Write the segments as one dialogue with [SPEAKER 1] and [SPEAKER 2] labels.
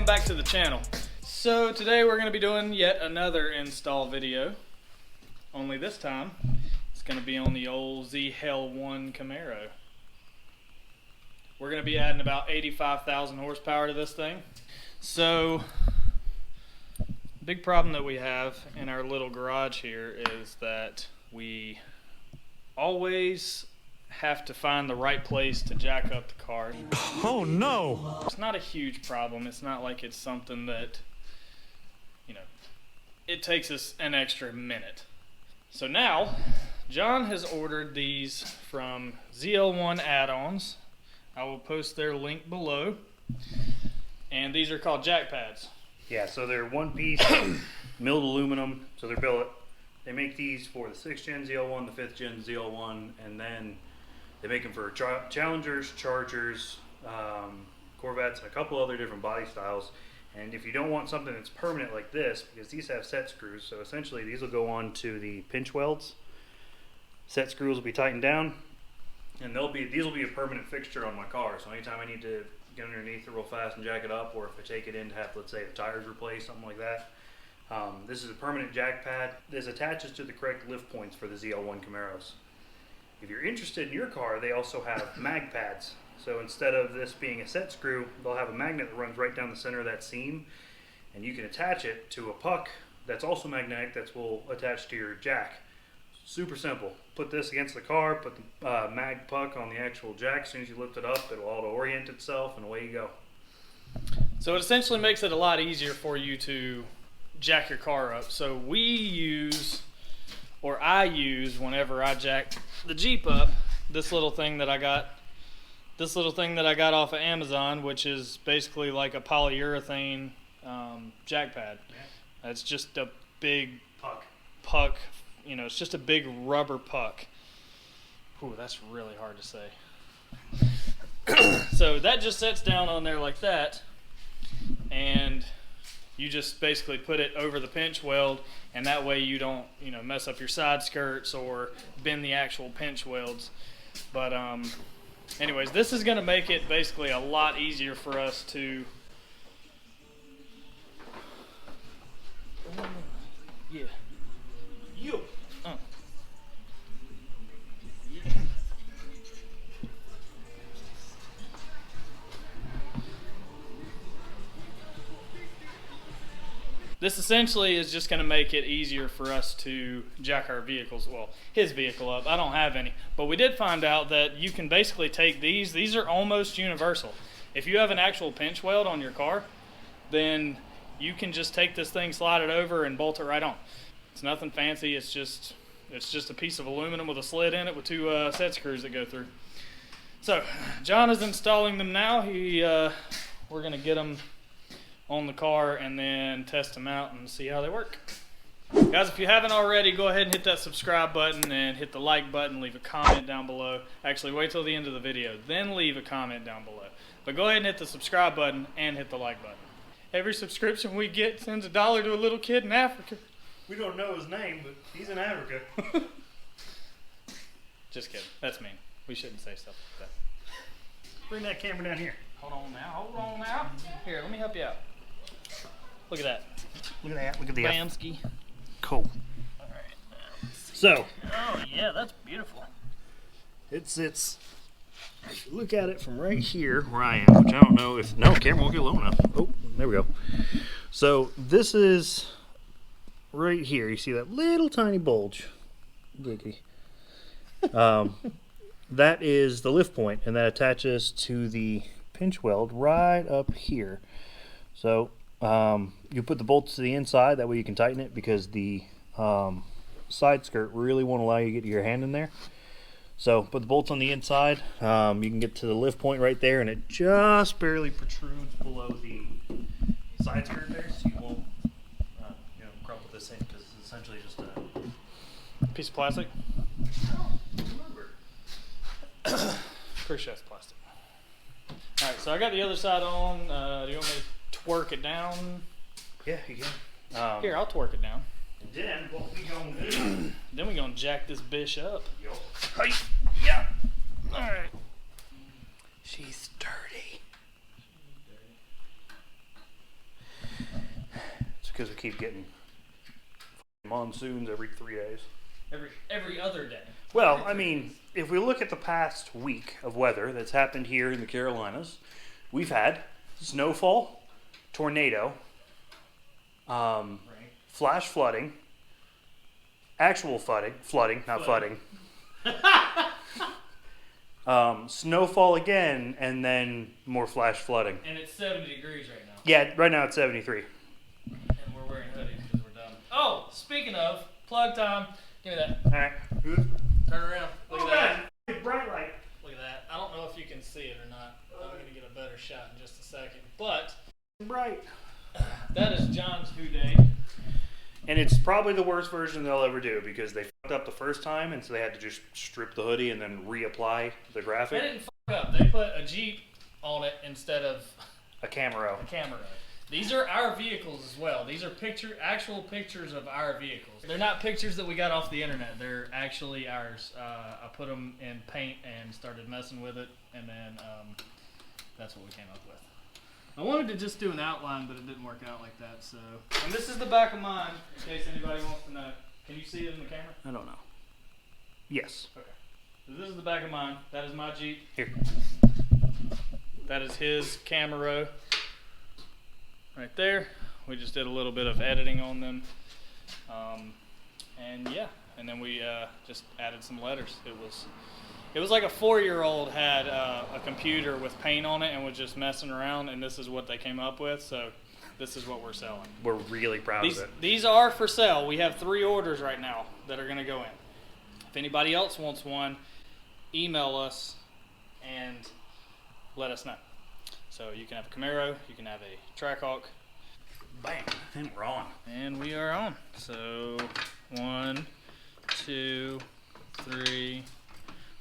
[SPEAKER 1] welcome back to the channel. So today we're going to be doing yet another install video. Only this time it's going to be on the old ZL1 Camaro. We're going to be adding about 85,000 horsepower to this thing. So big problem that we have in our little garage here is that we always have to find the right place to jack up the car.
[SPEAKER 2] Oh no!
[SPEAKER 1] It's not a huge problem. It's not like it's something that, you know, it takes us an extra minute. So now, John has ordered these from ZL1 add-ons. I will post their link below. And these are called jack pads.
[SPEAKER 3] Yeah, so they're one piece milled aluminum, so they're billet. They make these for the 6th gen ZL1, the 5th gen ZL1, and then they make them for Challengers, Chargers, Corvettes, and a couple other different body styles. And if you don't want something that's permanent like this, because these have set screws, so essentially these will go on to the pinch welds. Set screws will be tightened down, and these will be a permanent fixture on my car. So anytime I need to get underneath it real fast and jack it up, or if I take it in to have, let's say, the tires replaced, something like that, this is a permanent jack pad. This attaches to the correct lift points for the ZL1 Camaros. If you're interested in your car, they also have mag pads. So instead of this being a set screw, they'll have a magnet that runs right down the center of that seam, and you can attach it to a puck that's also magnetic that will attach to your jack. Super simple. Put this against the car, put the mag puck on the actual jack. As soon as you lift it up, it'll auto-orient itself, and away you go.
[SPEAKER 1] So it essentially makes it a lot easier for you to jack your car up. So we use, or I use, whenever I jack the Jeep up, this little thing that I got off of Amazon, which is basically like a polyurethane jack pad. Yeah. It's just a big puck. You know, it's just a big rubber puck. Ooh, that's really hard to say. So that just sets down on there like that, and you just basically put it over the pinch weld, and that way you don't, you know, mess up your side skirts or bend the actual pinch welds. But anyways, this is going to make it basically a lot easier for us to This essentially is just going to make it easier for us to jack our vehicles, well, his vehicle up. I don't have any. But we did find out that you can basically take these are almost universal. If you have an actual pinch weld on your car, then you can just take this thing, slide it over, and bolt it right on. It's nothing fancy. It's just a piece of aluminum with a slit in it with two set screws that go through. So John is installing them now. We're going to get them on the car and then test them out and see how they work. Guys, if you haven't already, go ahead and hit that subscribe button and hit the like button, leave a comment down below. Actually, wait till the end of the video, then leave a comment down below. But go ahead and hit the subscribe button and hit the like button. Every subscription we get sends $1 to a little kid in Africa.
[SPEAKER 3] We don't know his name, but he's in Africa.
[SPEAKER 1] Just kidding. That's mean. We shouldn't say stuff like that.
[SPEAKER 3] Bring that camera down here.
[SPEAKER 1] Hold on now. Here, let me help you out. Look at that.
[SPEAKER 3] Look at that. Look at the
[SPEAKER 1] Bamski.
[SPEAKER 3] Cool.
[SPEAKER 1] All right.
[SPEAKER 3] So.
[SPEAKER 1] Oh yeah, that's beautiful.
[SPEAKER 3] It's. Look at it from right here where I am, which I don't know if camera won't get low enough. Oh, there we go. So this is right here. You see that little tiny bulge? Giggity. That is the lift point, and that attaches to the pinch weld right up here. So you put the bolts to the inside, that way you can tighten it, because the side skirt really won't allow you to get your hand in there. So put the bolts on the inside. You can get to the lift point right there, and it just barely protrudes below the side skirt there, so you won't crumple this in, because it's essentially just a
[SPEAKER 1] piece of plastic.
[SPEAKER 3] I don't remember.
[SPEAKER 1] Pretty sure it's plastic. All right, so I got the other side on. Do you want me to twerk it down?
[SPEAKER 3] Yeah, you can.
[SPEAKER 1] Here, I'll twerk it down.
[SPEAKER 3] And then what we gonna do?
[SPEAKER 1] Then we gonna jack this bitch up.
[SPEAKER 3] Yo.
[SPEAKER 1] Hey, yeah. All right. She's dirty.
[SPEAKER 3] because we keep getting monsoons every 3 days.
[SPEAKER 1] Every other day.
[SPEAKER 3] Well, I mean, if we look at the past week of weather that's happened here in the Carolinas, we've had snowfall, tornado, flash flooding, actual flooding, not flooding. Snowfall again, and then more flash flooding.
[SPEAKER 1] And it's 70 degrees right now.
[SPEAKER 3] Yeah, right now it's 73.
[SPEAKER 1] And we're wearing hoodies because we're dumb. Oh, speaking of, plug time. Give me that.
[SPEAKER 3] All right.
[SPEAKER 1] Turn around. Look at that.
[SPEAKER 3] Bright light.
[SPEAKER 1] Look at that. I don't know if you can see it or not. I'm going to get a better shot in just a second. But
[SPEAKER 3] Bright.
[SPEAKER 1] that is John's Day.
[SPEAKER 3] And it's probably the worst version they'll ever do because they fucked up the first time, and so they had to just strip the hoodie and then reapply the graphic.
[SPEAKER 1] They didn't fuck up. They put a Jeep on it instead of
[SPEAKER 3] a Camaro.
[SPEAKER 1] These are our vehicles as well. These are actual pictures of our vehicles. They're not pictures that we got off the internet. They're actually ours. I put them in paint and started messing with it, and then that's what we came up with. I wanted to just do an outline, but it didn't work out like that. So, and this is the back of mine, in case anybody wants to know. Can you see it in the camera?
[SPEAKER 3] I don't know. Yes.
[SPEAKER 1] Okay. So this is the back of mine. That is my Jeep.
[SPEAKER 3] Here.
[SPEAKER 1] That is his Camaro. Right there. We just did a little bit of editing on them. And yeah, and then we just added some letters. It was like a 4-year-old had a computer with paint on it and was just messing around, and this is what they came up with. So this is what we're selling.
[SPEAKER 3] We're really proud of it.
[SPEAKER 1] These are for sale. We have 3 orders right now that are going to go in. If anybody else wants one, email us and let us know. So you can have a Camaro, you can have a Trackhawk.
[SPEAKER 3] Bam, and we're on.
[SPEAKER 1] And we are on. So 1, 2, 3,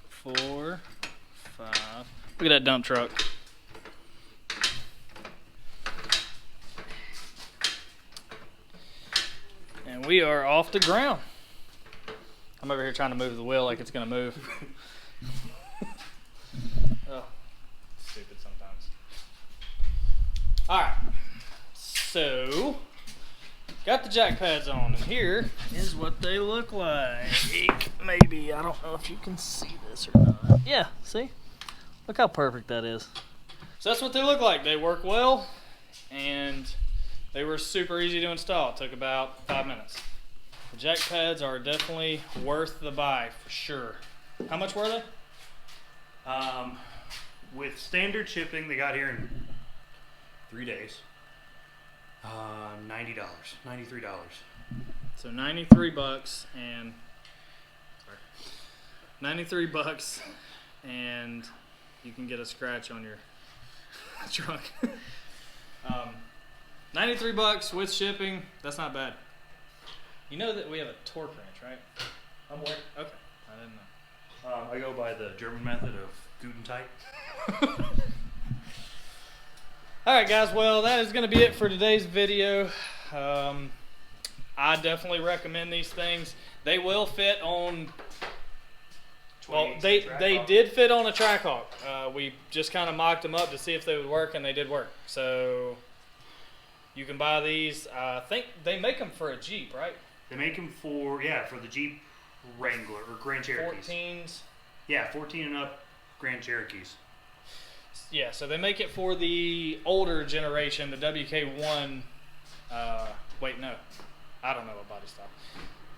[SPEAKER 1] 4, 5. Look at that dump truck. And we are off the ground. I'm over here trying to move the wheel like it's going to move. Oh, stupid sometimes. Alright, so got the jack pads on, and here is what they look like. Maybe, I don't know if you can see this or not. Yeah, see? Look how perfect that is. So that's what they look like. They work well, and they were super easy to install. It took about 5 minutes. The jack pads are definitely worth the buy, for sure. How much were they?
[SPEAKER 3] With standard shipping, they got here in 3 days. $90, $93.
[SPEAKER 1] So 93 bucks and $93 and you can get a scratch on your trunk. 93 bucks with shipping. That's not bad. You know that we have a torque wrench, right?
[SPEAKER 3] I'm aware.
[SPEAKER 1] Okay. I didn't know.
[SPEAKER 3] I go by the German method of Guten Tag.
[SPEAKER 1] Alright guys, well that is going to be it for today's video. I definitely recommend these things. They will fit on, well they did fit on a Trackhawk. We just kind of mocked them up to see if they would work, and they did work. So you can buy these. I think they make them for a Jeep, right?
[SPEAKER 3] They make them for the Jeep Wrangler or Grand Cherokees.
[SPEAKER 1] 14s.
[SPEAKER 3] Yeah, 14 and up Grand Cherokees.
[SPEAKER 1] Yeah, so they make it for the older generation, the WK1. Wait, no. I don't know what body style.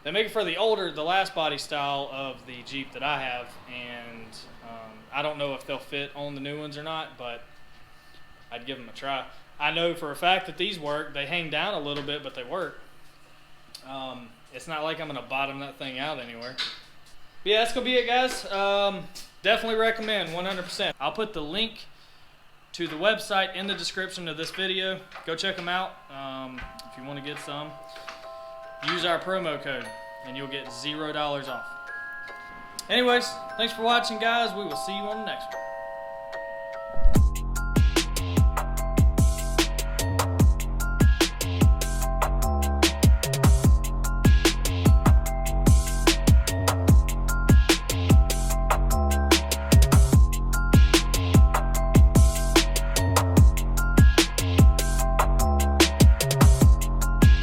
[SPEAKER 1] They make it for the last body style of the Jeep that I have, and I don't know if they'll fit on the new ones or not, but I'd give them a try. I know for a fact that these work. They hang down a little bit, but they work. It's not like I'm going to bottom that thing out anywhere. But yeah, that's going to be it, guys. Definitely recommend, 100%. I'll put the link to the website in the description of this video. Go check them out if you want to get some. Use our promo code and you'll get $0 off. Anyways, thanks for watching, guys. We will see you on the next one.